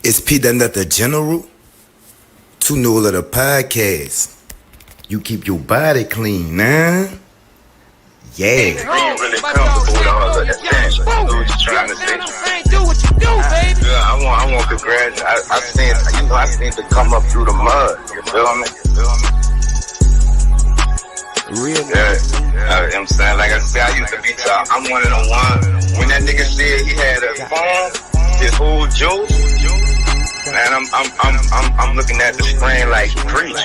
It's P.NUT the General. Too new of the podcast. You keep your body clean, nah? Yeah. Are you really comfortable with all of that thing? You know what you're trying to say? Do what you do, baby. Yeah, I want to graduate. I seen to come up through the mud. You feel me? Real. Yeah. I'm saying, like I said, I used to be top. I'm one of the ones. When that nigga said he had a phone, his whole juice. Man, I'm looking at the screen like preach.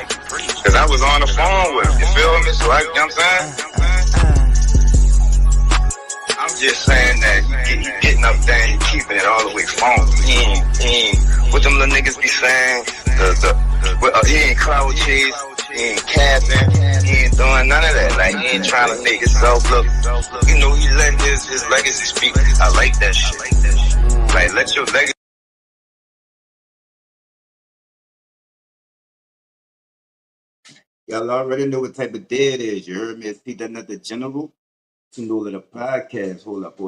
Cause I was on the phone with him. You feel me? So you know what I'm saying? I'm just saying that you getting up there and you keeping it all the way phone. What them little niggas be saying? He ain't cloud chase, he ain't capping, he ain't doing none of that. Like, he ain't trying to make himself look. You know, he letting his legacy speak. I like that shit. Like, let your legacy. Y'all already know what type of day it is. You heard me? It's P.NUT the General. Too new of the podcast. Hold up.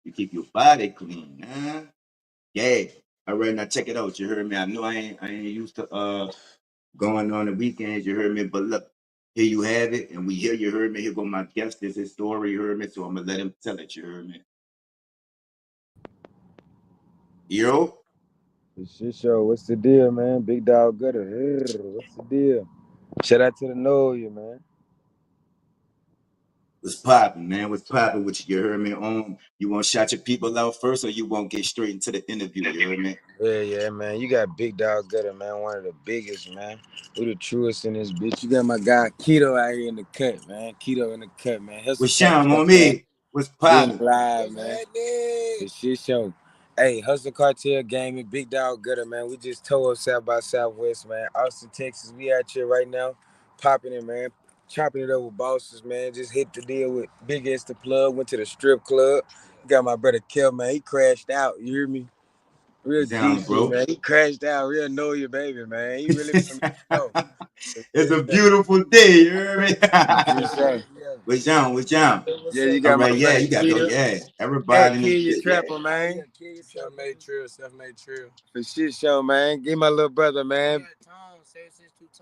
You keep your body clean, nah? Yeah. All right, now check it out. You heard me? I know I ain't used to going on the weekends. You heard me? But look, here you have it, and we hear you heard me. Here go my guest. This is his story. You heard me? So I'm gonna let him tell it. You heard me? Yo. The shit show. What's the deal, man? Big dog GUDDA. What's the deal? Shout out to the know you, man. What's popping, man? What's popping with you? You heard me? You want to shout your people out first, or you want to get straight into the interview? You heard me? Yeah, man. You got Big Dog GUDDA, man. One of the biggest, man. Who the truest in this bitch. You got my guy Keto out here in the cut, man. Keto in the cut, man. Hustle What's Sean Cartel, on man. me? What's Being popping? live, man. The shit show. Hey, Hustle Cartel Gaming, Big Dog GUDDA, man. We just tore up South by Southwest, man. Austin, Texas. We out here right now, popping it, man. Chopping it up with bosses, man. Just hit the deal with Big S the plug. Went to the strip club. Got my brother Kel, man. He crashed out. You hear me? Real What's down, G shit, bro? man. He crashed out. Real know your baby, man. He really from the show. It's a beautiful day. You heard me? Yeah, What's down? What's down? you All got my right, yeah, brother you got to go. Kill. Yeah, Hey, everybody in this Kill your bit. Yeah. trapper, man. Self-made trill. For shit show, man. Give my little brother, man.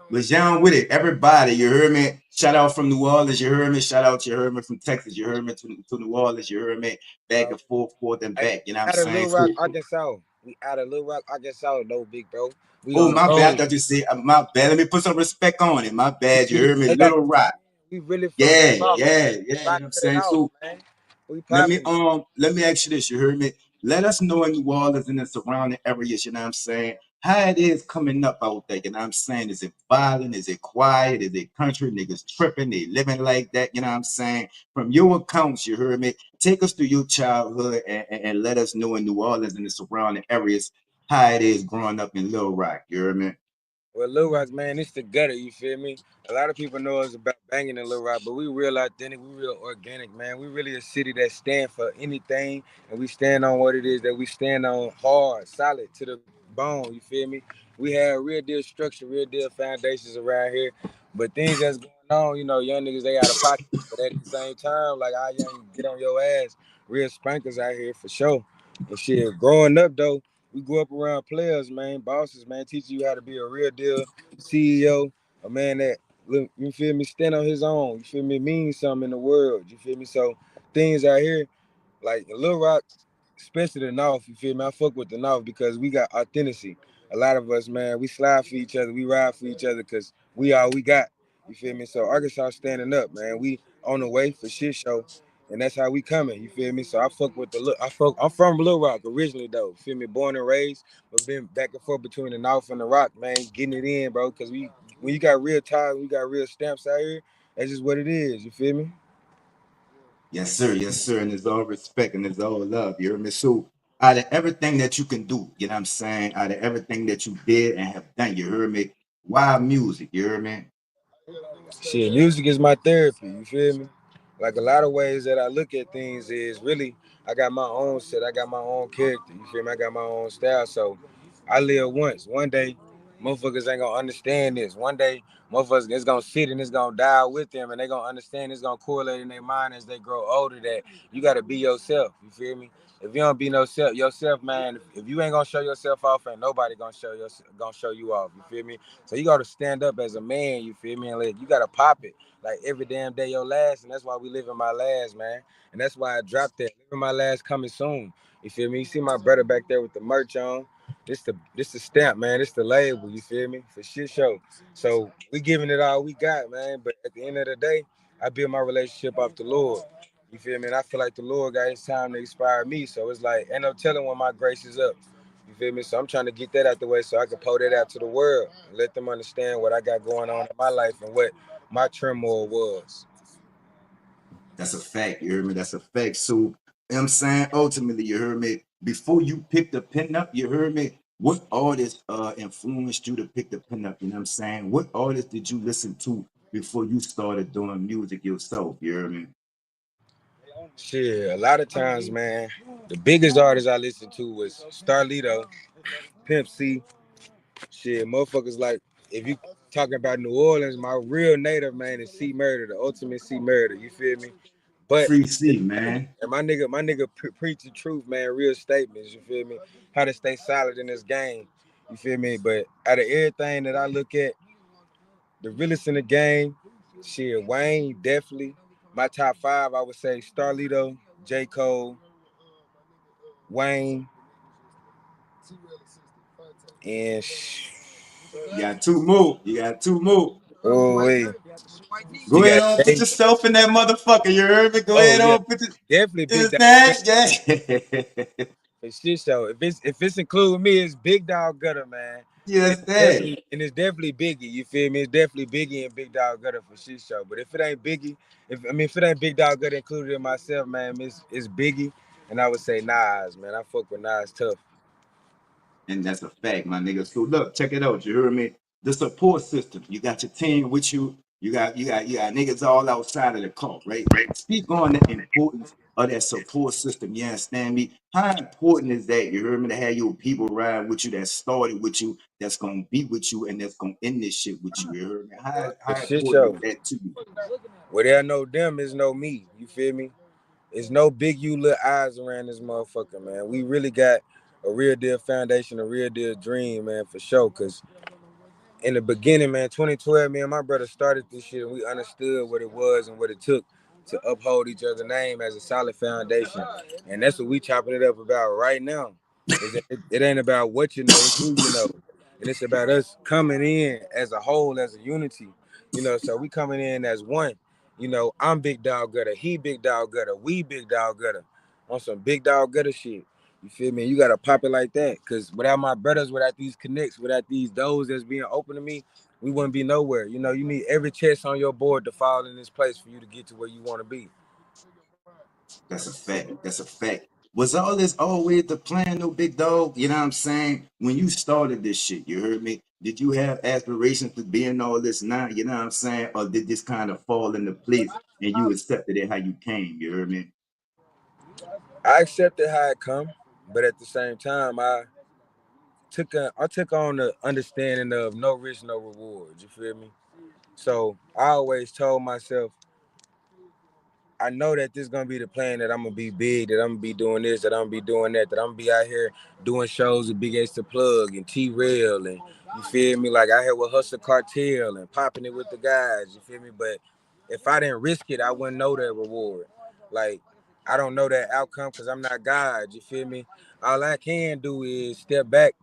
What's down with it? Everybody, you heard me? Shout out from New Orleans, you heard me? Shout out, you heard me from Texas, you heard me to New Orleans, you heard me? Back and forth and Hey, back. You know what I'm out of saying? Little Rock, So, Arkansas. We out of Little Rock, Arkansas, though, big bro. We oh, on the my bad. I road. thought you said, my bad. Let me put some respect on it. My bad. You heard me? They got Little Rock. we really from the Yeah, north. yeah, yeah. You Rock know what I'm to the saying? north, So, man. We Let me popping it. ask you this, you heard me? Let us know in New Orleans and the surrounding areas, you know what I'm saying? How it is coming up out there, you know what I'm saying? Is it violent? Is it quiet? Is it country? Niggas tripping, they living like that, you know what I'm saying? From your accounts, you heard me? Take us through your childhood and let us know in New Orleans and the surrounding areas how it is growing up in Little Rock, you heard me? Well, Little Rock, man, it's the gutter, you feel me? A lot of people know us about banging in Little Rock, but we real authentic, we real organic, man. We really a city that stand for anything, and we stand on what it is that we stand on hard, solid, to the bone, you feel me? We have real deal structure, real deal foundations around here, but things that's going on, young niggas, they out of pocket. But at the same time, like, our young get on your ass, real spankers out here for sure. And shit, growing up, though, we grew up around players, man, bosses, man, teaching you how to be a real deal CEO, a man that you feel me, stand on his own. You feel me, mean something in the world. You feel me? So things out here, like in Little Rock, especially the North, you feel me? I fuck with the North because we got authenticity. A lot of us, man, we slide for each other, we ride for each other because we all we got. You feel me? So Arkansas standing up, man. We on the way for shit show. And that's how we coming, you feel me? So I fuck with the look. I'm from Little Rock originally though. You feel me? Born and raised, but been back and forth between the North and the Rock, man, getting it in, bro. Cause when you got real ties, we got real stamps out here, that's just what it is, you feel me? Yes, sir, and it's all respect and it's all love. You hear me? So, out of everything that you can do, you know what I'm saying? Out of everything that you did and have done, you heard me? Why music? You hear me? Shit, music is my therapy, you feel me? Like a lot of ways that I look at things is really I got my own set, I got my own character, you feel me? I got my own style. So I live once. One day motherfuckers ain't gonna understand this. One day, motherfuckers it's gonna sit and it's gonna die with them, and they gonna understand. It's gonna correlate in their mind as they grow older. That you gotta be yourself. You feel me? If you don't be yourself, man. If you ain't gonna show yourself off, ain't nobody gonna show you off. You feel me? So you gotta stand up as a man. You feel me? And you gotta pop it like every damn day your last, and that's why we live in my last, man. And that's why I dropped that. Living my last coming soon. You feel me? You see my brother back there with the merch on. This the stamp, man. This the label, you feel me? For shit show. So we giving it all we got, man. But at the end of the day, I build my relationship off the Lord. You feel me? And I feel like the Lord got his time to inspire me. So it's like, ain't no telling when my grace is up. You feel me? So I'm trying to get that out the way so I can pour that out to the world and let them understand what I got going on in my life and what my turmoil was. That's a fact. You heard me? That's a fact. So, you know what I'm saying? Ultimately, you heard me? Before you picked the pen up, you heard me? What artist influenced you to pick the pen up? You know what I'm saying? What artist did you listen to before you started doing music yourself? You heard me? Shit, a lot of times, man, the biggest artist I listened to was Starlito, Pimp C. Shit, motherfuckers like, if you talking about New Orleans, my real native, man, is C Murder, the ultimate C Murder. You feel me? But Free C, man. and my nigga preach the truth, man. Real statements. You feel me? How to stay solid in this game. You feel me? But out of everything that I look at, the realest in the game, shit, Wayne definitely. My top five, I would say Starlito, J. Cole, Wayne, and You got two more. You got two more. oh wait, Go you ahead got on, put Jay. yourself in that motherfucker. You heard me? Go Oh ahead yeah, on, put your, definitely you Big Dog. understand? Yeah. For shit show. If it's including me, it's Big Dog Gutter, man. You And it's understand? definitely Biggie. You feel me? It's definitely Biggie and Big Dog Gutter for shit show. But if it ain't Biggie, if it ain't Big Dog Gutter included in myself, man, it's Biggie. And I would say Nas, man. I fuck with Nas tough. And that's a fact, my nigga. So look, check it out. You heard me? The support system. You got your team with you. You got niggas all outside of the car, right? Speak on the importance of that support system. You understand me? How important is that? You heard me, to have your people ride with you, that started with you, that's gonna be with you, and that's gonna end this shit with you. You heard me? How For how shit important show. is that to you? Where there no them is no me. You feel me? It's no big you little eyes around this motherfucker, man. We really got a real deal foundation, a real deal dream, man, for sure. Cause in the beginning, man, 2012, me and my brother started this shit and we understood what it was and what it took to uphold each other's name as a solid foundation. And that's what we chopping it up about right now. Is that it ain't about what you know, it's who you know. And it's about us coming in as a whole, as a unity. So we coming in as one. I'm Big Dog Gutter, he Big Dog Gutter, we Big Dog Gutter on some Big Dog Gutter shit. You feel me? You gotta pop it like that. Cause without my brothers, without these connects, without these doors that's being open to me, we wouldn't be nowhere. You need every chest on your board to fall in this place for you to get to where you want to be. That's a fact. That's a fact. Was all this always the plan, no big dog? You know what I'm saying? When you started this shit, you heard me? Did you have aspirations to be in all this now? You know what I'm saying? Or did this kind of fall into place and you accepted it how you came? You heard me? I accepted how it come, but at the same time, I took on the understanding of no risk, no rewards. You feel me? So I always told myself, I know that this is gonna be the plan, that I'm gonna be big, that I'm gonna be doing this, that I'm gonna be doing that I'm gonna be out here doing shows with Big H the Plug and T Rail, and you feel me? Like I had with Hustle Cartel and popping it with the guys, you feel me? But if I didn't risk it, I wouldn't know that reward. Like I don't know that outcome because I'm not God, you feel me? All I can do is step back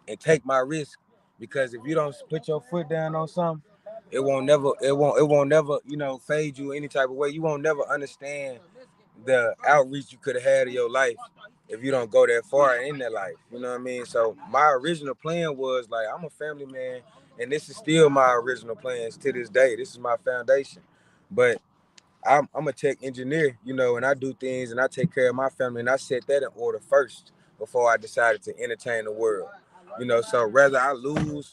and take my risk, because if you don't put your foot down on something, it won't never fade you any type of way. You won't never understand the outreach you could have had in your life if you don't go that far in that life. You know what I mean? So my original plan was like, I'm a family man, and this is still my original plans to this day. This is my foundation. But I'm a tech engineer, and I do things and I take care of my family, and I set that in order first before I decided to entertain the world. So rather I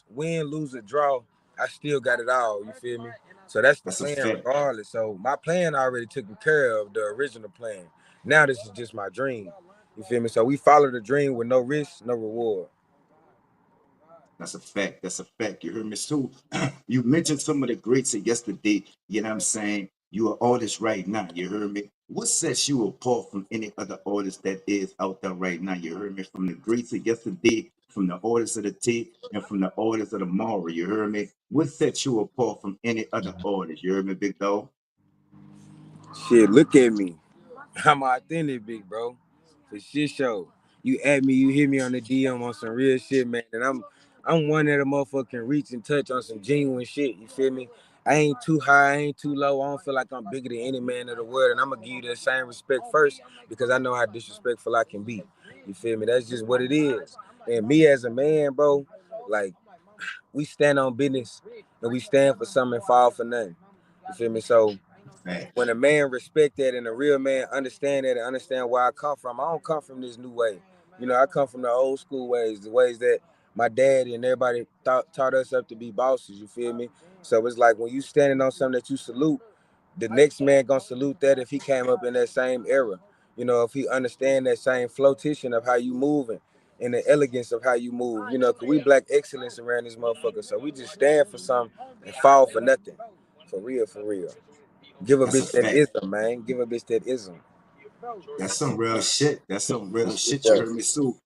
win, lose, or draw, I still got it all. You feel me? So that's the That's a plan fact. regardless. So my plan already took care of, the original plan. Now this is just my dream. You feel me? So we follow the dream with no risk, no reward. That's a fact. That's a fact. You heard me? So you mentioned some of the greats of yesterday. You know what I'm saying? You are artist right now. You heard me? What sets you apart from any other artist that is out there right now? You heard me? From the greats of yesterday, from the artists of the tape, and from the artists of tomorrow. You heard me? What sets you apart from any other artist? You heard me, big dog? Shit, look at me. I'm authentic, big bro. For shit show. You at me, you hit me on the DM on some real shit, man. And I'm one that a motherfucker can reach and touch on some genuine shit. You feel me? I ain't too high, I ain't too low. I don't feel like I'm bigger than any man of the world. And I'm gonna give you that same respect first because I know how disrespectful I can be. You feel me? That's just what it is. And me as a man, bro, like we stand on business and we stand for something and fall for nothing. You feel me? So Fact. when a man respect that and a real man understand that and understand where I come from, I don't come from this new way. You know, I come from the old school ways, the ways that my dad and everybody taught us up to be bosses. You feel me? So it's like when you standing on something that you salute, the next man gonna salute that if he came up in that same era. You know, if he understand that same flotation of how you moving and the elegance of how you move. You know, cause we black excellence around this motherfucker. So we just stand for something and fall for nothing. For real, for real. Give a That's a bitch that fact. ism, man. Give a bitch that ism. That's some real shit. That's some real shit. You Yeah. heard me? So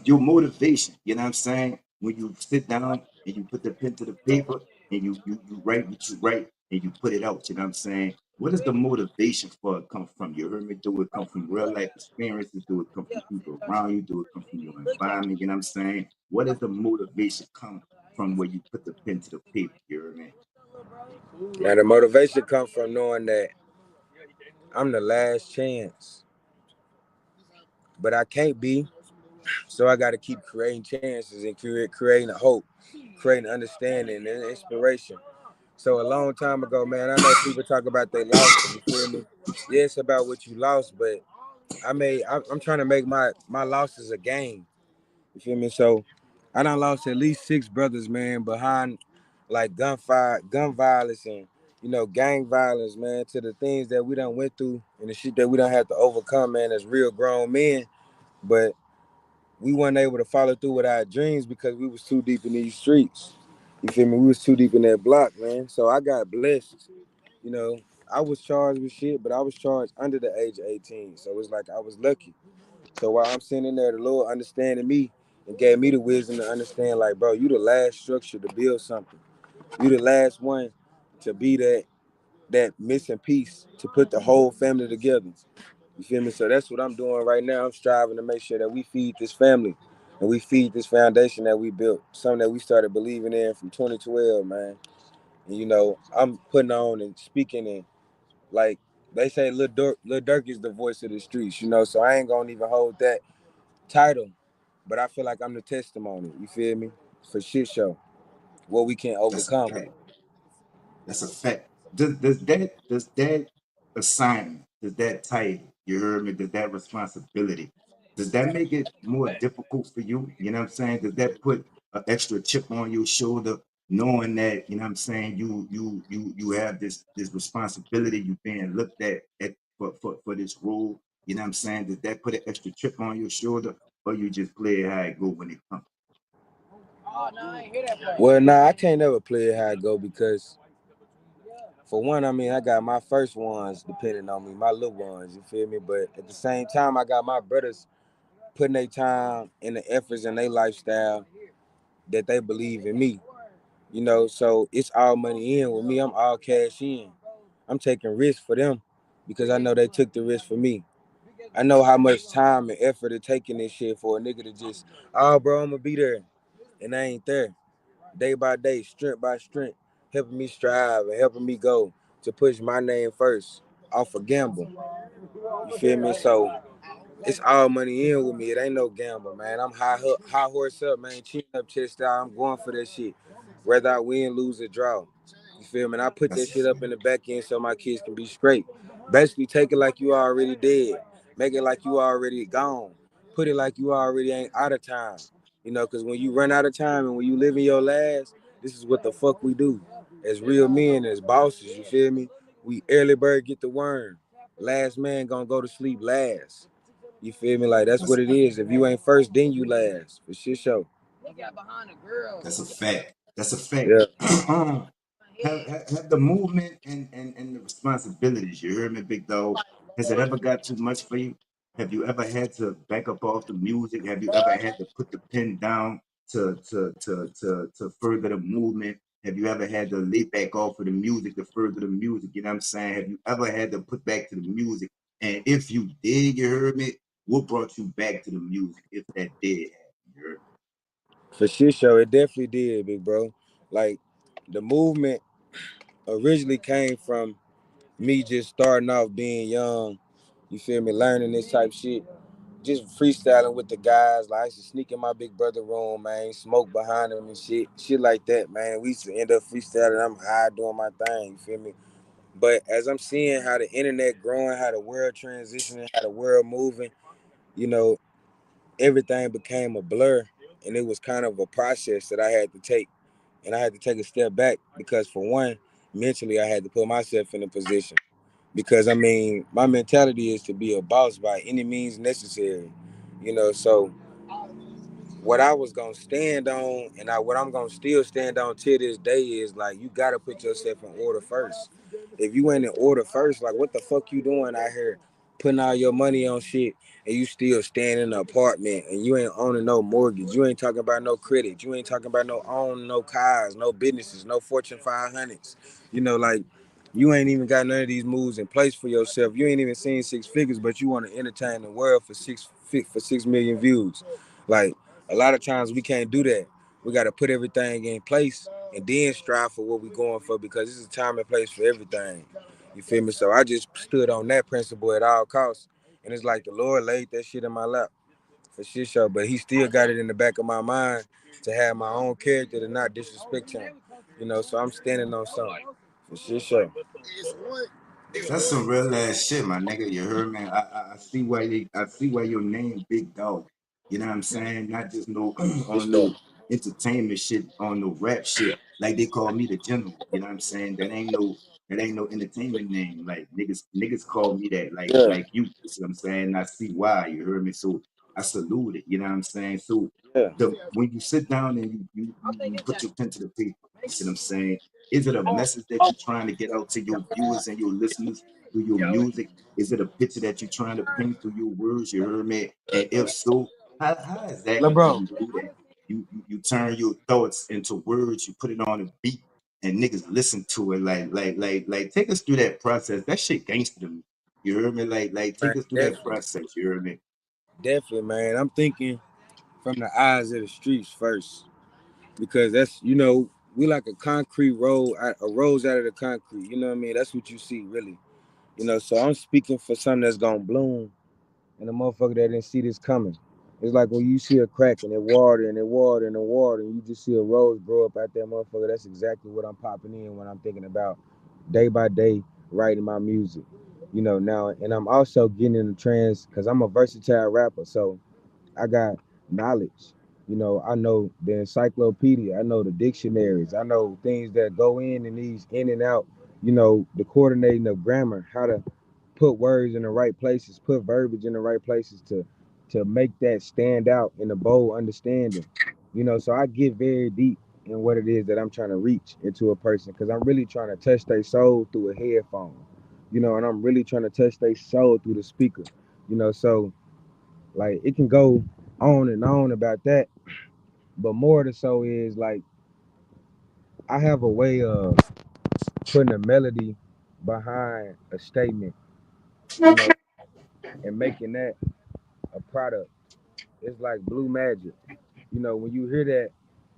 your motivation, you know what I'm saying? When you sit down and you put the pen to the paper and you write what you write and you put it out, you know what I'm saying? What does the motivation for it come from? You heard me? Do it come from real life experiences? Do it come from people around you? Do it come from your environment? You know what I'm saying? What does the motivation come from where you put the pen to the paper? You heard me? Now the motivation comes from knowing that I'm the last chance, but I can't be. So I got to keep creating chances and creating a hope, creating understanding and inspiration. So a long time ago, man, I know people talk about they lost. You feel me? Yeah, it's about what you lost, but I'm trying to make my losses a game. You feel me? So I done lost at least 6 brothers, man, behind like gunfire, gun violence and gang violence, man, to the things that we done went through and the shit that we done have to overcome, man, as real grown men. But we weren't able to follow through with our dreams because we was too deep in these streets. You feel me? We was too deep in that block, man. So I got blessed. You know, I was charged with shit, but I was charged under the age of 18. So it's like I was lucky. So while I'm sitting in there, the Lord understanding me and gave me the wisdom to understand, like, bro, you the last structure to build something. You the last one to be that missing piece to put the whole family together. You feel me? So that's what I'm doing right now. I'm striving to make sure that we feed this family and we feed this foundation that we built, something that we started believing in from 2012, man. And I'm putting on and speaking and like they say, Lil Durk is the voice of the streets, So I ain't gonna even hold that title, but I feel like I'm the testimony. You feel me? For shit show, what we can That's a overcome. fact. That's a fact. Does that assignment, does that title, you heard me, does that responsibility, does that make it more difficult for you? You know what I'm saying? Does that put an extra chip on your shoulder, knowing that, you know what I'm saying, you have this responsibility, you being looked at for this role, you know what I'm saying? Does that put an extra chip on your shoulder, or you just play it how it go when it comes? Well, nah, I can't never play it how I go because, for one, I mean, I got my first ones depending on me, my little ones, you feel me? But at the same time, I got my brothers putting their time and the efforts and their lifestyle that they believe in me, So it's all money in with me. I'm all cash in. I'm taking risks for them because I know they took the risk for me. I know how much time and effort it taking this shit for a nigga to just, oh, bro, I'm gonna be there, and I ain't there. Day by day, strength by strength, helping me strive and helping me go to push my name first off a gamble. You feel me? So it's all money in with me. It ain't no gamble, man. I'm high horse up, man. Chin up, chest out. I'm going for that shit. Whether I win, lose, or draw. You feel me? And I put that That's shit up in the back end so my kids can be straight. Basically, take it like you already dead. Make it like you already gone. Put it like you already ain't out of time. Because when you run out of time and when you live in your last, this is what the fuck we do. As real men, as bosses, you feel me? We early bird get the worm. Last man gonna go to sleep last. You feel me? Like that's that's what it is. If you ain't first, then you last. For shit show. That's a fact. That's a fact. Yeah, um, have the movement and the responsibilities. You hear me, big dog? Has it ever got too much for you? Have you ever had to back up off the music? Have you ever had to put the pen down to further the movement? Have you ever had to lay back off of the music to further the music? You know what I'm saying? Have you ever had to put back to the music? And if you did, you heard me, what brought you back to the music if that did happen? You heard me? for shit show, it definitely did, big bro. Like the movement originally came from me just starting off being young. You feel me? Learning this type shit, just freestyling with the guys. Like I used to sneak in my big brother room, man, smoke behind him and shit like that, man. We used to end up freestyling. I'm high doing my thing. You feel me? But as I'm seeing how the internet growing, how the world transitioning, how the world moving, you know, everything became a blur, and it was kind of a process that I had to take, and I had to take a step back because for one, mentally I had to put myself in a position because I mean my mentality is to be a boss by any means necessary, so what I was gonna stand on and what I'm gonna still stand on to this day is like you gotta put yourself in order first. If you ain't in order first, like what the fuck you doing out here putting all your money on shit and you still staying in an apartment and you ain't owning no mortgage, you ain't talking about no credit, you ain't talking about no cars, no businesses, no Fortune 500s, like you ain't even got none of these moves in place for yourself. You ain't even seen six figures, but you want to entertain the world for 6 million views. Like a lot of times we can't do that. We got to put everything in place and then strive for what we're going for because this is a time and place for everything. You feel me? So I just stood on that principle at all costs. And it's like the Lord laid that shit in my lap for shit show, but he still got it in the back of my mind to have my own character to not disrespect him. So I'm standing on something for shit show. That's some real ass shit, my nigga. You heard me? I see why your name Big Dog. You know what I'm saying? Not just no Shit on show. no entertainment shit, on no rap shit. Like they call me the general. You know what I'm saying? That ain't no entertainment name. Like niggas call me that. Like Yeah, like you. You see what I'm saying? I see why. You heard me? So I salute it. You know what I'm saying? So yeah. the when you sit down and you put your pen to the paper. You see what I'm saying? Is it a message that you're trying to get out to your viewers and your listeners through your music? Is it a picture that you're trying to paint through your words? You heard me? And if so, how exactly do LeBron. you do that? You turn your thoughts into words, you put it on a beat, and niggas listen to it. Like take us through that process. That shit gangster to me. You heard me? Like Man, take us through that definitely, process. You heard me? definitely, man. I'm thinking from the eyes of the streets first because that's we like a concrete road, a rose out of the concrete. You know what I mean? That's what you see, really. So I'm speaking for something that's gonna bloom and a motherfucker that didn't see this coming. It's like when you see a crack and it water and it water and it water and you just see a rose grow up out that motherfucker. That's exactly what I'm popping in when I'm thinking about day by day writing my music. Now, and I'm also getting in the trance because I'm a versatile rapper. So I got knowledge. I know the encyclopedia. I know the dictionaries. I know things that go in these in and out. The coordinating of grammar, how to put words in the right places, put verbiage in the right places to make that stand out in a bold understanding. So I get very deep in what it is that I'm trying to reach into a person because I'm really trying to touch their soul through a headphone. And I'm really trying to touch their soul through the speaker. So like it can go on and on about that, but more to so is like I have a way of putting a melody behind a statement, you know, and making that a product. It's like blue magic. When you hear that,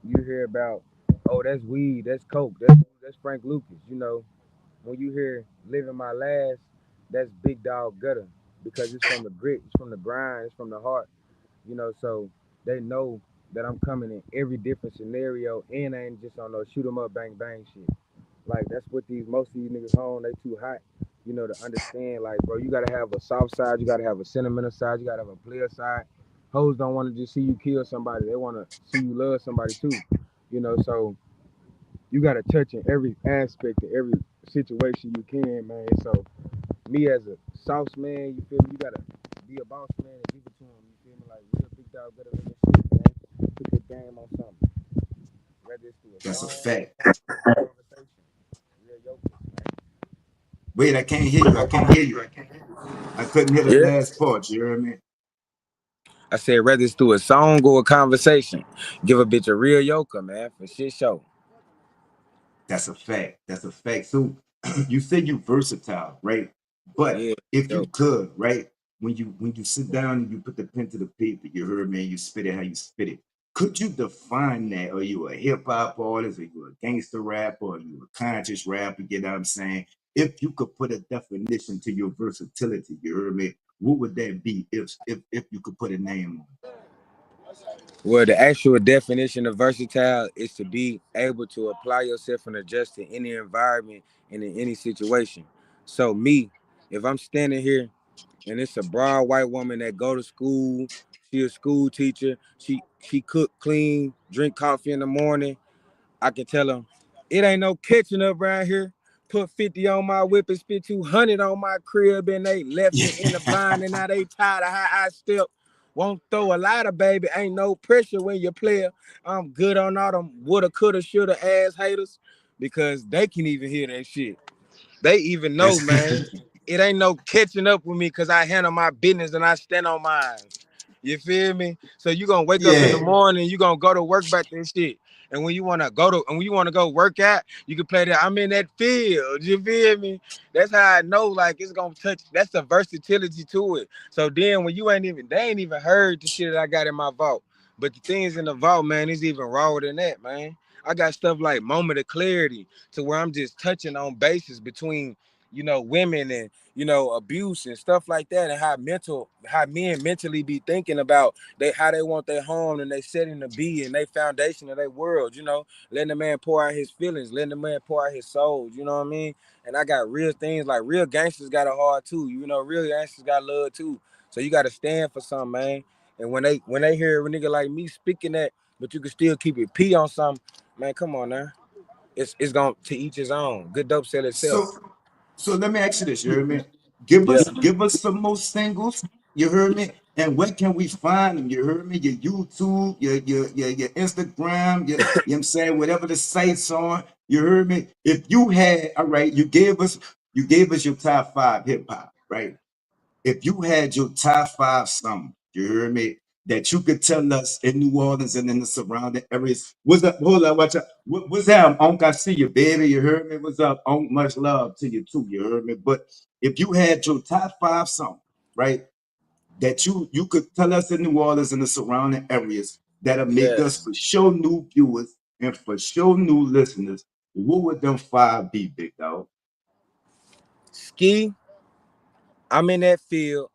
you hear about, oh, that's weed, that's coke, that's Frank Lucas. When you hear living my last, that's Big Dog Gutter because it's from the grit, it's from the grind, it's from the heart. So they know that I'm coming in every different scenario and I ain't just on no shoot 'em up, bang bang shit. Like that's what most of these niggas home, they too hot, to understand. Like, bro, you gotta have a soft side, you gotta have a sentimental side, you gotta have a player side. Hoes don't wanna just see you kill somebody, they wanna see you love somebody too. So you gotta touch in every aspect of every situation you can, man. So me as a sauce man, you feel me, you gotta be a boss man and give it to him, you feel me? Like real Big Dog gotta live that shit, man. put the game on something. Whether it's through a That's a song, fact. conversation, real yoke. Wait, I can't hear you. I can't hear you. I couldn't hear the Yeah. last part. You hear me? I said whether it's through a song or a conversation, give a bitch a real yoker, man, for shit show. That's a fact. That's a fact. So you say you versatile, right? But Yeah, if you yo. could, right, when you sit down and you put the pen to the paper, you heard me, and you spit it how you spit it. Could you define that? Are you a hip hop artist? Are you a gangster rapper? Are you a conscious rapper? You know what I'm saying? If you could put a definition to your versatility, you heard me, what would that be if you could put a name on Well, the actual definition of versatile is to be able to apply yourself and adjust to any environment and in any situation. So me, if I'm standing here and it's a broad white woman that go to school, she a school teacher, she cook, clean, drink coffee in the morning, I can tell them, it ain't no catching up around here. Put 50 on my whip and spit 200 on my crib, and they left me in the it? bind, and now they tired of how I step. Won't throw a lot of baby, ain't no pressure when you play. I'm good on all them woulda, coulda, shoulda ass haters because they can even hear that shit. They even know, That's man. It ain't no catching up with me because I handle my business and I stand on mine. You feel me? So you gonna wake up in the yeah. morning, you gonna go to work back this shit. And when you wanna go to and when you wanna go work out, you can play that. I'm in that field. You feel me? That's how I know like it's gonna touch. That's the versatility to it. So then when you ain't even they ain't even heard the shit that I got in my vault. But the things in the vault, man, is even rawer than that, man. I got stuff like moment of clarity to where I'm just touching on bases between, women and abuse and stuff like that, and how men mentally be thinking about how they want their home and they setting to be and they foundation of their world, letting the man pour out his feelings, letting the man pour out his soul, you know what I mean? And I got real things like real gangsters got a heart too, real gangsters got love too. So you gotta stand for something, man. And when they hear a nigga like me speaking that, but you can still keep it P on something, man, come on now. It's going to each his own. Good dope sell itself. So So let me ask you this, you heard me? Give Yeah. us give us some more singles, you heard me? And where can we find them? You heard me? Your YouTube, your Instagram, you know what I'm saying, whatever the sites on, you heard me? If you had, all right, you gave us your top five hip hop, right? If you had your top five something, you hear me, that you could tell us in New Orleans and in the surrounding areas, what's up? Hold on, watch out. What's up, Unc? I see you, baby. You heard me? What's up, Unc? Much love to you too. You heard me? But if you had your top five something, right, that you could tell us in New Orleans and the surrounding areas that'll make us Yes. for sure new viewers and for sure new listeners, what would them five be, big dog? Ski, I'm in that field.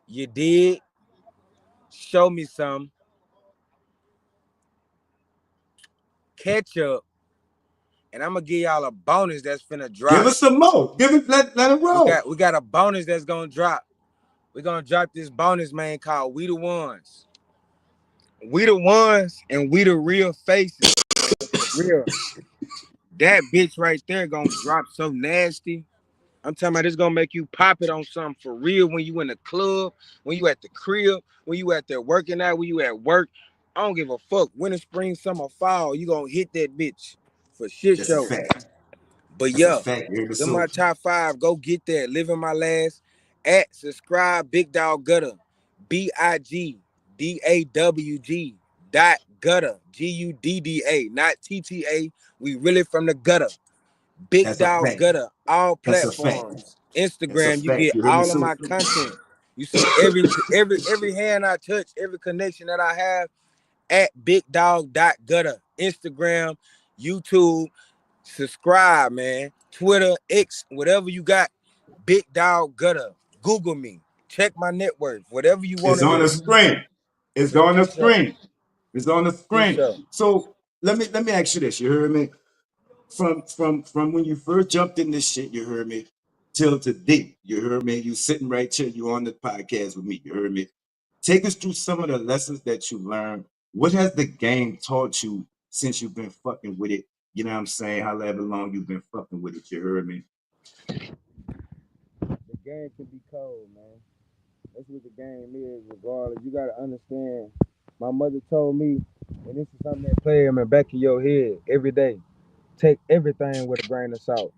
You did. Show me some. Catch up. And I'm gonna give y'all a bonus that's finna Give drop. us some more. Let it We roll. got we got a bonus that's gonna drop. We're gonna drop this bonus, man, called We the Ones. We the ones and we the real faces. For real. That bitch right there gonna drop so nasty. I'm talking about it's gonna make you pop it on something for real when you in the club, when you at the crib, when you at there working out, when you at work. I don't give a fuck. Winter, spring, summer, fall, you gonna hit that bitch for shit That's a show. fact. But That's a yeah, fact. You hear me? them my top five. Go get that. Living my last. At subscribe Big Dog Gutter. BIGDAWG .gutter. GUDDA. Not TTA. We really from the gutter. Big That's a Dog fact. Gutter, all That's a fact. platforms. That's a Instagram, you fact. get You hear me? all of So my content. You see every hand I touch, every connection that I have at Big Dog Gutter. Instagram, YouTube, subscribe, man. Twitter, X, whatever you got, Big Dog Gutter. Google me. Check my net worth. Whatever you want it's to on the hear. screen. It's For on the shit show. screen. It's on the Shit screen. show. So let me ask you this. You heard me? From when you first jumped in this shit, you heard me, till today. You heard me? You sitting right here, you on the podcast with me. You heard me? Take us through some of the lessons that you learned. What has the game taught you since you've been fucking with it? You know what I'm saying? However long you've been fucking with it, you heard me? The game can be cold, man. That's what the game is, regardless. You gotta understand. My mother told me, and this is something that play in the back of your head every day. Take everything with a grain of salt.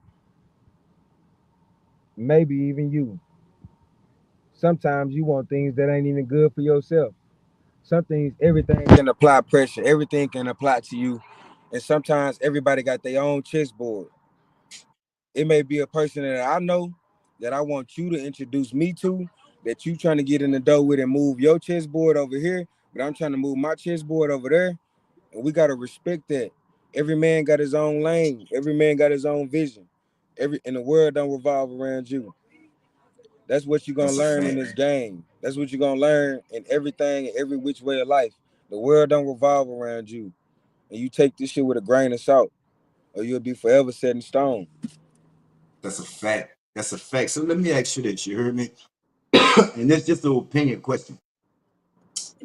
Maybe even you. Sometimes you want things that ain't even good for yourself. Some things, everything can apply pressure. Everything can apply to you. And sometimes everybody got their own chessboard. It may be a person that I know that I want you to introduce me to, that you trying to get in the door with and move your chessboard over here, but I'm trying to move my chessboard over there. And we gotta respect that. Every man got his own lane. Every man got his own vision. And the world don't revolve around you. That's what you're gonna That's a learn in fact. this game. That's what you're gonna learn in everything, every which way of life. The world don't revolve around you. And you take this shit with a grain of salt, or you'll be forever set in stone. That's a fact. That's a fact. So let me ask you this. You heard me? And it's just an opinion question.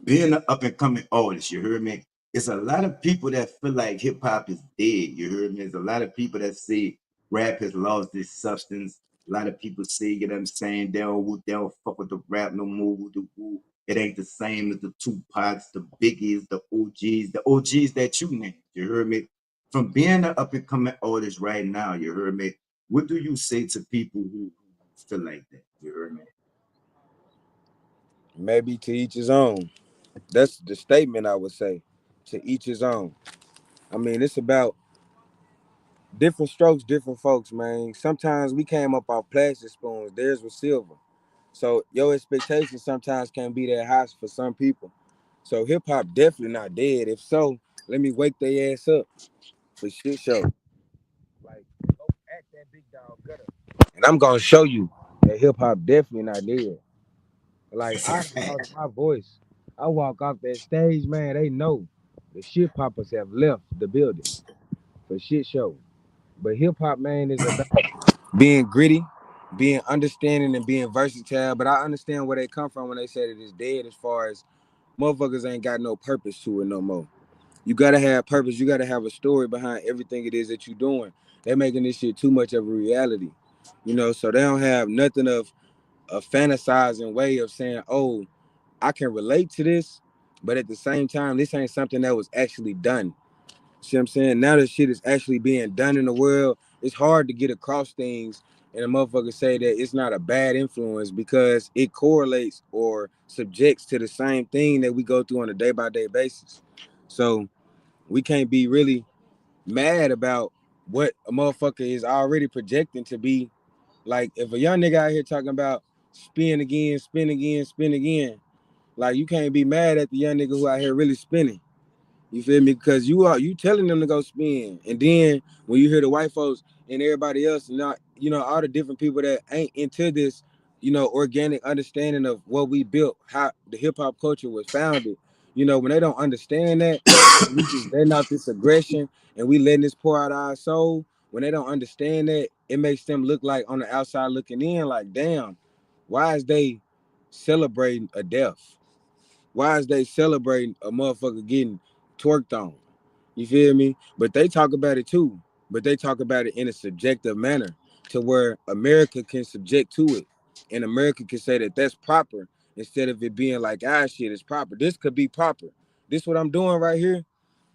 Being an up and coming artist, you heard me? It's a lot of people that feel like hip hop is dead. You heard me? There's a lot of people that say rap has lost its substance. A lot of people say, you know what I'm saying? They don't fuck with the rap no more. It ain't the same as the Tupacs, the Biggies, the OGs that you named. You heard me? From being an up and coming artist right now, you heard me? What do you say to people who feel like that? You heard me? Maybe to each his own. That's the statement I would say. To each his own. I mean, it's about different strokes, different folks, man. Sometimes we came up off plastic spoons. Theirs was silver. So your expectations sometimes can't be that high for some people. So hip hop definitely not dead. If so, let me wake their ass up for shit show. Like go at that big dog gutter. And I'm gonna show you that hip hop definitely not dead. Like That's a I fact. lost my voice. I walk off that stage, man. They know the shit poppers have left the building for shit show. But hip hop, man, is about being gritty, being understanding, and being versatile. But I understand where they come from when they say that it's dead, as far as motherfuckers ain't got no purpose to it no more. You gotta have purpose. You gotta have a story behind everything it is that you're doing. They're making this shit too much of a reality, so they don't have nothing of a fantasizing way of saying, "Oh, I can relate to this," but at the same time, this ain't something that was actually done. See what I'm saying? Now that shit is actually being done in the world, it's hard to get across things and a motherfucker say that it's not a bad influence because it correlates or subjects to the same thing that we go through on a day by day basis. So we can't be really mad about what a motherfucker is already projecting to be. Like if a young nigga out here talking about spin again, spin again, spin again, like you can't be mad at the young nigga who out here really spinning. You feel me? Because you telling them to go spin, and then when you hear the white folks and everybody else, not all the different people that ain't into this, organic understanding of what we built, how the hip hop culture was founded. When they don't understand that, and we just letting out this aggression, and we letting this pour out our soul. When they don't understand that, it makes them look like on the outside looking in, like damn, why is they celebrating a death? Why is they celebrating a motherfucker getting twerked on? You feel me? But they talk about it too. But they talk about it in a subjective manner to where America can subject to it. And America can say that that's proper instead of it being like, shit is proper. This could be proper. This what I'm doing right here.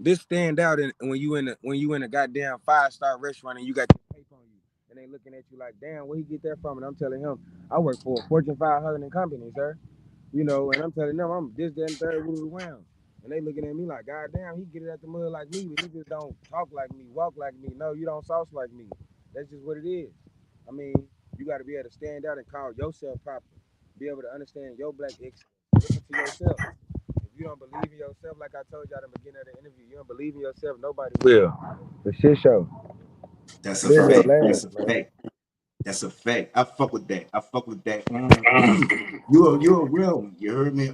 This stand out when you in a goddamn 5-star restaurant and you got your tape on you and they looking at you like, damn, where he get that from? And I'm telling him, I work for a Fortune 500 company, sir. And I'm telling them I'm this, that, and third, around. And they looking at me like, God damn, he get it at the mud like me, but niggas don't talk like me, walk like me. No, you don't sauce like me. That's just what it is. I mean, you got to be able to stand out and call yourself proper. Be able to understand your black excellence. Listen to yourself. If you don't believe in yourself, like I told you at the beginning of the interview, you don't believe in yourself, nobody will. The shit show. That's a Live your fact. That's last, a man. fact. That's a fact. I fuck with that. I fuck with that. You're a real one. You heard me.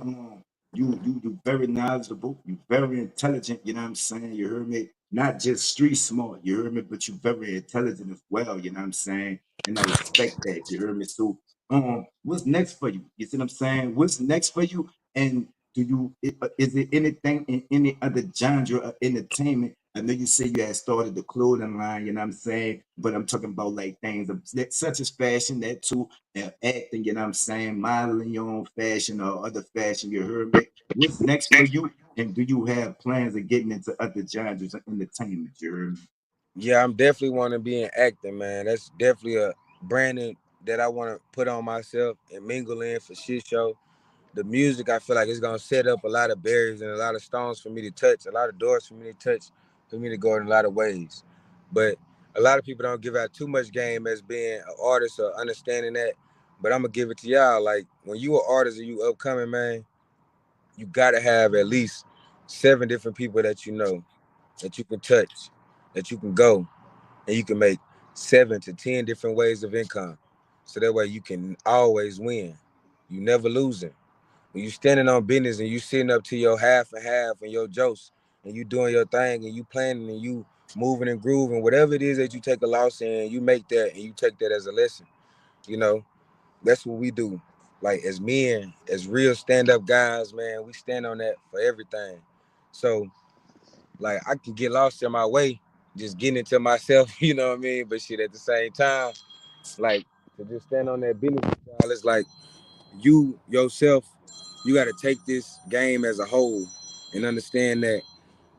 You very knowledgeable. You very intelligent. You know what I'm saying. You heard me. Not just street smart. You heard me, but you very intelligent as well. You know what I'm saying. And I respect that. You heard me. So what's next for you? You see what I'm saying? What's next for you? And is it anything in any other genre of entertainment I know you say you had started the clothing line, you know what I'm saying? But I'm talking about like things such as fashion, that too, and acting, you know what I'm saying? Modeling your own fashion or other fashion, you heard me? What's next for you? And do you have plans of getting into other genres of entertainment, you heard me? Yeah, I'm definitely want to be in acting, man. That's definitely a branding that I want to put on myself and mingle in for shit show. The music, I feel like it's gonna set up a lot of barriers and a lot of stones for me to touch, a lot of doors for me to touch, for me to go in a lot of ways. But a lot of people don't give out too much game as being an artist or understanding that. But I'm gonna give it to y'all. Like when you an artist and you upcoming, man, you gotta have at least 7 different people that you know, that you can touch, that you can go, and you can make 7 to 10 different ways of income. So that way you can always win. You never losing. When you standing on business and you sitting up to your half and half and your jokes and you doing your thing and you planning and you moving and grooving, whatever it is that you take a loss in, you make that and you take that as a lesson. You know, that's what we do. Like as men, as real stand-up guys, man, we stand on that for everything. So like I can get lost in my way, just getting into myself, you know what I mean? But shit at the same time, like to just stand on that business, it's like you yourself, you got to take this game as a whole and understand that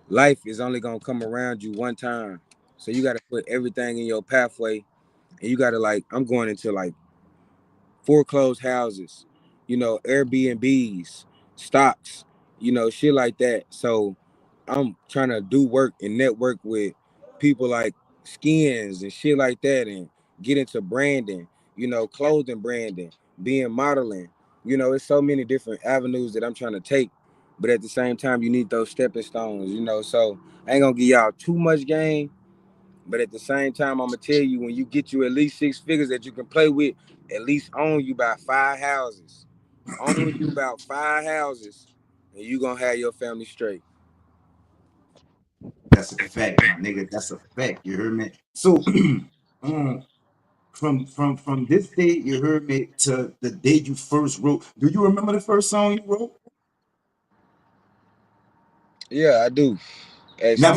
life is only gonna come around you one time. So you got to put everything in your pathway, and you got to like, I'm going into like foreclosed houses, Airbnbs, stocks, shit like that. So I'm trying to do work and network with people like skins and shit like that and get into branding, clothing branding, being modeling. It's so many different avenues that I'm trying to take. But at the same time, you need those stepping stones. So I ain't gonna give y'all too much game, but at the same time, I'm gonna tell you when you get you at least 6 figures that you can play with, at least own you about 5 houses. Own you about 5 houses, and you gonna have your family straight. That's a fact, my nigga. That's a fact. You heard me? So um, from this day, you heard me, to the day you first wrote. Do you remember the first song you wrote? Yeah, I do. Now Actually,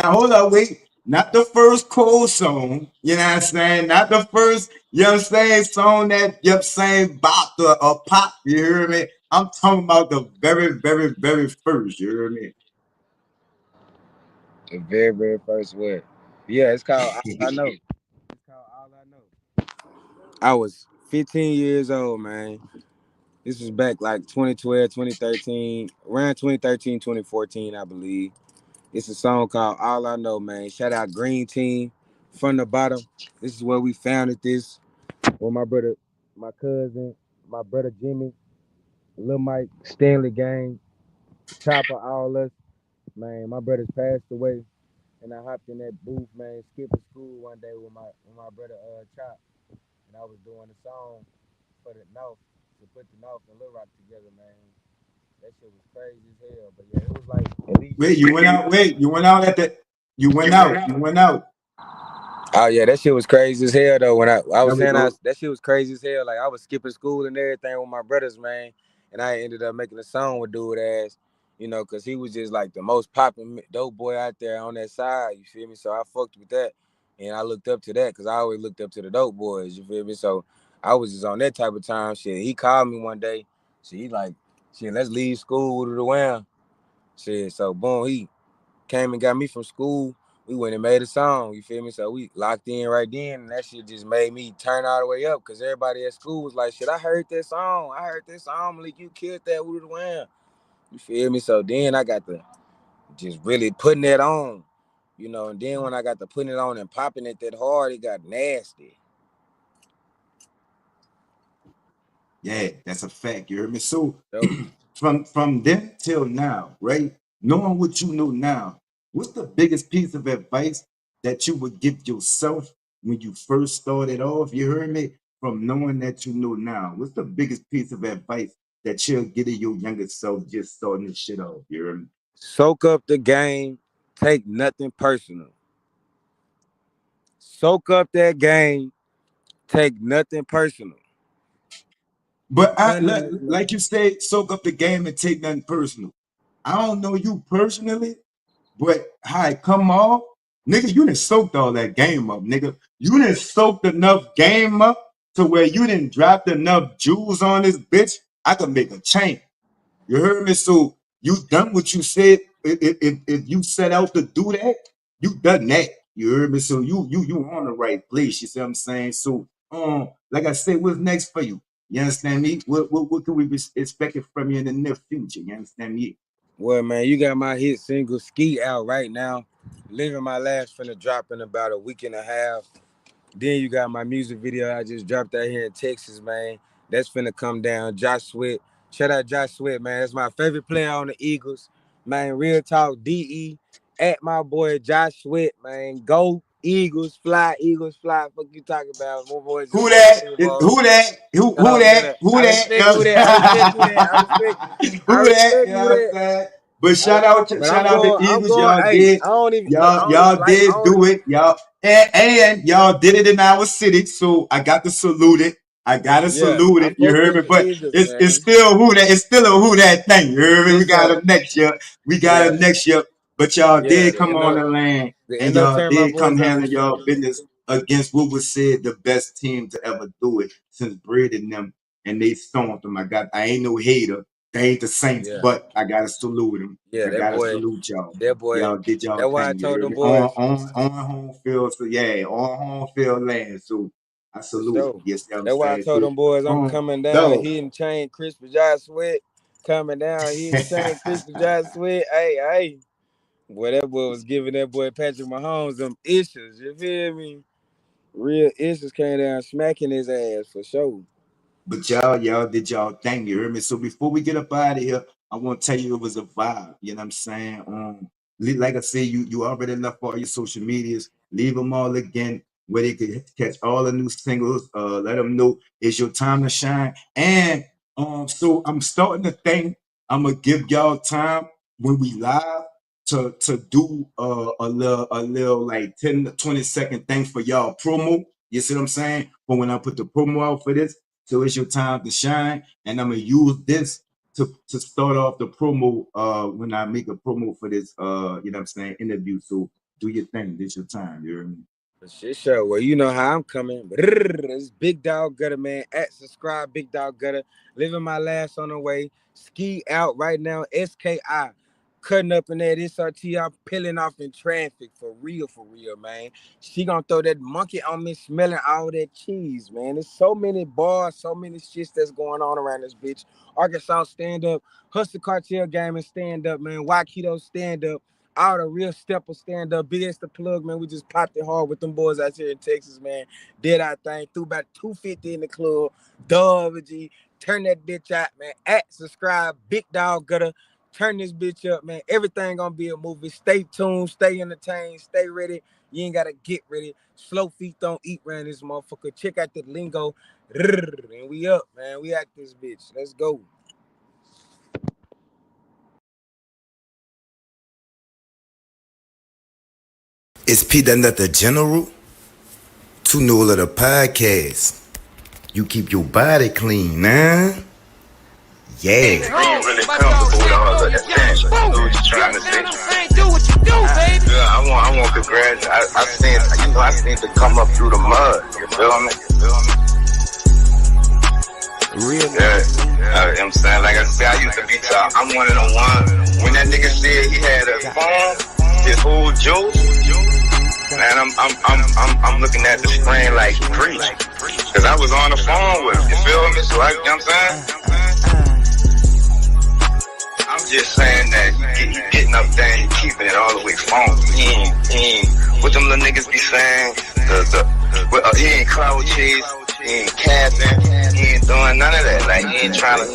hold up, wait. Not the first cold song, you know what I'm saying? Not the first, you know what I'm saying, song that, you know what I'm saying, bop or pop, you hear me? I'm talking about the very, very, very first, you hear me? the very, very first word. Yeah, it's called All I Know. It's called All I Know. I was 15 years old, man. This was back like 2012, 2013, around 2013, 2014, I believe. It's a song called All I Know, man. Shout out Green Team from the bottom. This is where we founded this. With my brother, my cousin, my brother Jimmy, Lil Mike, Stanley Gang, Chopper, all us. Man, my brothers passed away. And I hopped in that booth, man, skipping school one day with my brother Chop. And I was doing a song for the North to put the North and Lil Rock together, man. That shit was crazy as hell. But yeah, it was like at least Wait, you went out you went out. Oh yeah, that shit was crazy as hell though. When I There was we saying go. that shit was crazy as hell. Like I was skipping school and everything with my brothers, man. And I ended up making a song with dude ass, cause he was just like the most popping dope boy out there on that side. You feel me? So I fucked with that, and I looked up to that, cause I always looked up to the dope boys. You feel me? So I was just on that type of time. Shit, he called me one day. Shit, he like, shit, let's leave school with it around. Shit, so boom, he came and got me from school. We went and made a song, you feel me? So we locked in right then, and that shit just made me turn all the way up, because everybody at school was like, shit, I heard that song. I heard this song, Malik, you killed that with the wind. You feel me? So then I got to just really putting that on, and then when I got to putting it on and popping it that hard, it got nasty. Yeah, that's a fact. You heard me? So So from then till now, right? Knowing what you know now, what's the biggest piece of advice that you would give yourself when you first started off? You heard me? From knowing that you know now, what's the biggest piece of advice that you'll give to your younger self just starting this shit off? You heard me? soak up the game, take nothing personal. Soak up that game, take nothing personal. But None. like you say, soak up the game and take nothing personal. I don't know you personally, But how it come off, nigga, you done soaked all that game up, nigga. You done soaked enough game up to where you done dropped enough jewels on this bitch. I could make a chain. You heard me? So you done what you said. If you set out to do that, you done that. You heard me? So you on the right place. You see what I'm saying? So like I said, what's next for you? You understand me? What can we be expecting from you in the near future? You understand me? Well, man, you got my hit single Ski out right now. Living My Last finna drop in about a week and a half. Then you got my music video I just dropped out here in Texas, man. That's finna come down. Josh Sweat. Shout out Josh Sweat, man. That's my favorite player on the Eagles. Man, real talk, DE. At my boy Josh Sweat, man. Go Eagles, fly, Fuck you talking about? My boy just Who won the that? Super Bowl. Who that? Who Shout that? out, Who I that? respect who that. Who that? You Who know what I'm that. saying? But shout out to the I'm Eagles, going, y'all hey, did. I don't even Y'all like, did do it, y'all. And y'all did it in our city. So I got to salute it. I gotta salute I it. You fuck heard with me? the But Eagles, it's man. still who that. It's still a who that thing. You heard me? We got So, it next year. We got yeah, it next year. But y'all yeah, did come on the land, the and end up y'all turning my did come boys on handle for sure. y'all business against what was said the best team to ever do it since Bread and them, and they stomped them. I ain't no hater. They ain't the Saints, Yeah, but I gotta salute them. yeah, I gotta salute y'all. that boy. Y'all did y'all That's why I thing. You told heard them me? boys On home field. So yeah, on home field land. So I for salute. sure. Yes, I'm That's why I saying. told So them boys I'm coming down, dog. hitting chain, crispy Josh Sweat, coming down, hitting chain, crispy Josh Sweat. Hey, boy, that boy was giving that boy Patrick Mahomes them issues. You feel me? Real issues came down, smacking his ass for sure. But y'all did y'all thing, you heard me? So before we get up out of here, I want to tell you it was a vibe. You know what I'm saying? Like I said, you already left all your social medias. Leave them all again where they could catch all the new singles. Let them know it's your time to shine. And so I'm starting to think I'm gonna give y'all time when we live to do a little like 10 to 20-second thing for y'all promo. You see what I'm saying? But when I put the promo out for this, so it's your time to shine, and I'm gonna use this to start off the promo when I make a promo for this you know what I'm saying, interview. So do your thing. This your time, you hear me? Shit, sure. Well, you know how I'm coming. It's Big Dog Gudda, man. At subscribe, Big Dog Gudda. Living My Last on the way. Ski out right now. SKI. Cutting up in that SRT. I'm peeling off in traffic. For real, man. She gonna throw that monkey on me, smelling all that cheese, man. There's so many bars, so many shits that's going on around this bitch. Arkansas stand up. Hustle Cartel Gaming stand up, man. Waikito stand up. All the real stepper stand up. Big as the plug, man. We just popped it hard with them boys out here in Texas, man. Did our thing. Threw about 250 in the club. DAWG. Turn that bitch out, man. At subscribe. Big Dog Gudda. Turn this bitch up, man. Everything gonna be a movie. Stay tuned. Stay entertained. Stay ready. You ain't gotta get ready. Slow feet don't eat around this motherfucker. Check out the lingo. And we up, man. We at this bitch. Let's go. It's P.NUT the General. Too new of the podcast. You keep your body clean, man. Yeah. Being really comfortable with all the attention. I know what you're trying to say. Do what you do, baby. Yeah, I want congrats. I seen to come up through the mud. You feel me? Real. Yeah. I'm saying, like I said, I used to be top. I'm one of the ones. When that nigga said he had a phone, his whole juice, man, I'm looking at the screen like preach. Cause I was on the phone with him. You feel me? So you know what I'm saying? I'm just saying that you getting up there and keeping it all the way phone. What them little niggas be saying? He ain't cloud chase. He ain't capping. He ain't doing none of that. Like, he ain't trying to